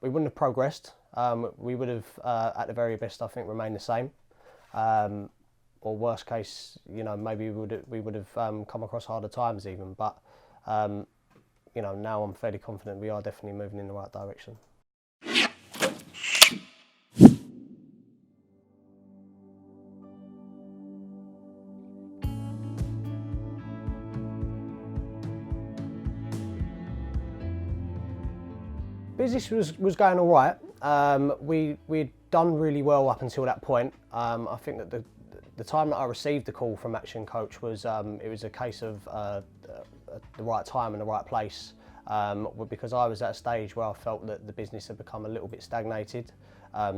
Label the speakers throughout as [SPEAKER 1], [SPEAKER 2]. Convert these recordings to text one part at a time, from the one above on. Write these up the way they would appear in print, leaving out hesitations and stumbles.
[SPEAKER 1] we wouldn't have progressed. We would have, at the very best, I think, remained the same. Or worst case, you know, maybe we would have come across harder times even. But you know, now I'm fairly confident we are definitely moving in the right direction. Business was going all right. We'd done really well up until that point. I think that the time that I received the call from ActionCOACH was it was a case of the right time and the right place, because I was at a stage where I felt that the business had become a little bit stagnated.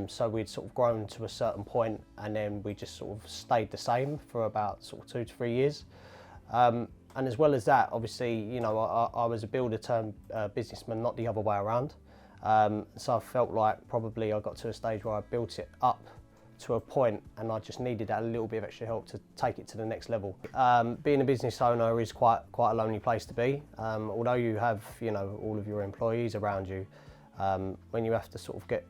[SPEAKER 1] So we'd sort of grown to a certain point, and then we just sort of stayed the same for about sort of 2 to 3 years. And as well as that, obviously, you know, I was a builder turned businessman, not the other way around. So I felt like probably I got to a stage where I built it up to a point and I just needed that a little bit of extra help to take it to the next level. Being a business owner is quite a lonely place to be. Although you have, you know, all of your employees around you, when you have to sort of get,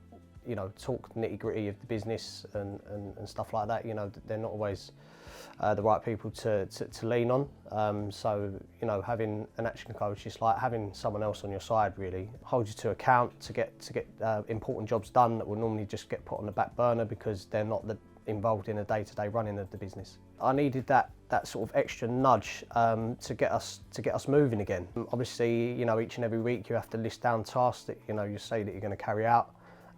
[SPEAKER 1] you know, talk nitty-gritty of the business and stuff like that, you know, they're not always the right people to lean on. So, you know, having an action coach is like having someone else on your side, really. Hold you to account to get important jobs done that will normally just get put on the back burner because they're not involved in the day-to-day running of the business. I needed that sort of extra nudge to get us moving again. Obviously, you know, each and every week you have to list down tasks that, you know, you say that you're going to carry out,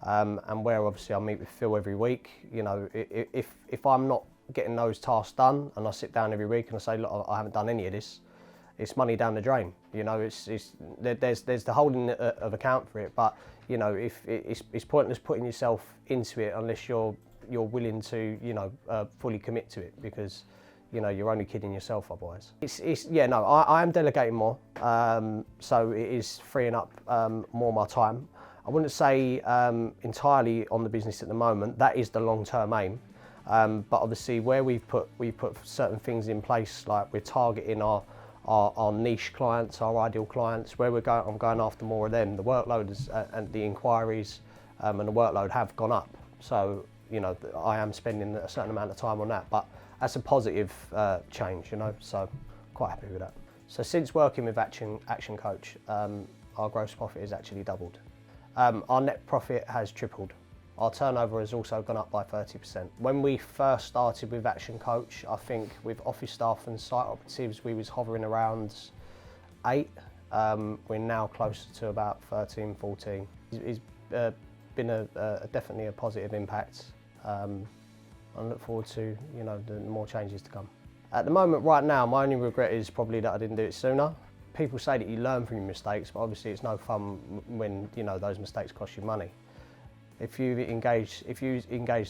[SPEAKER 1] and where obviously I meet with Phil every week. You know, if I'm not getting those tasks done and I sit down every week and I say, look, I haven't done any of this, it's money down the drain. You know, there's the holding of account for it, but you know, if it's pointless putting yourself into it unless you're willing to, you know, fully commit to it, because you know you're only kidding yourself otherwise. Yeah, no, I am delegating more, so it is freeing up more of my time. I wouldn't say entirely on the business at the moment. That is the long-term aim. But obviously where we've put certain things in place, like we're targeting our niche clients, our ideal clients, where I'm going after more of them. The workload and the inquiries and the workload have gone up. So, you know, I am spending a certain amount of time on that, but that's a positive change, you know, so quite happy with that. So since working with ActionCOACH, our gross profit has actually doubled. Our net profit has tripled. Our turnover has also gone up by 30%. When we first started with ActionCOACH, I think with office staff and site operatives, we was hovering around 8. We're now closer to about 13, 14. It's been definitely a positive impact. I look forward to, you know, the more changes to come. At the moment, right now, my only regret is probably that I didn't do it sooner. People say that you learn from your mistakes, but obviously it's no fun when, you know, those mistakes cost you money. If you engaged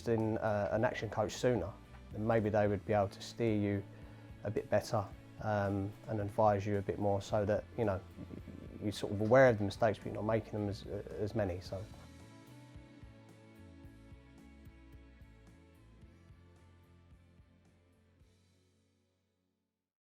[SPEAKER 1] in an action coach sooner, then maybe they would be able to steer you a bit better and advise you a bit more, so that, you know, you're sort of aware of the mistakes but you're not making them as many. So.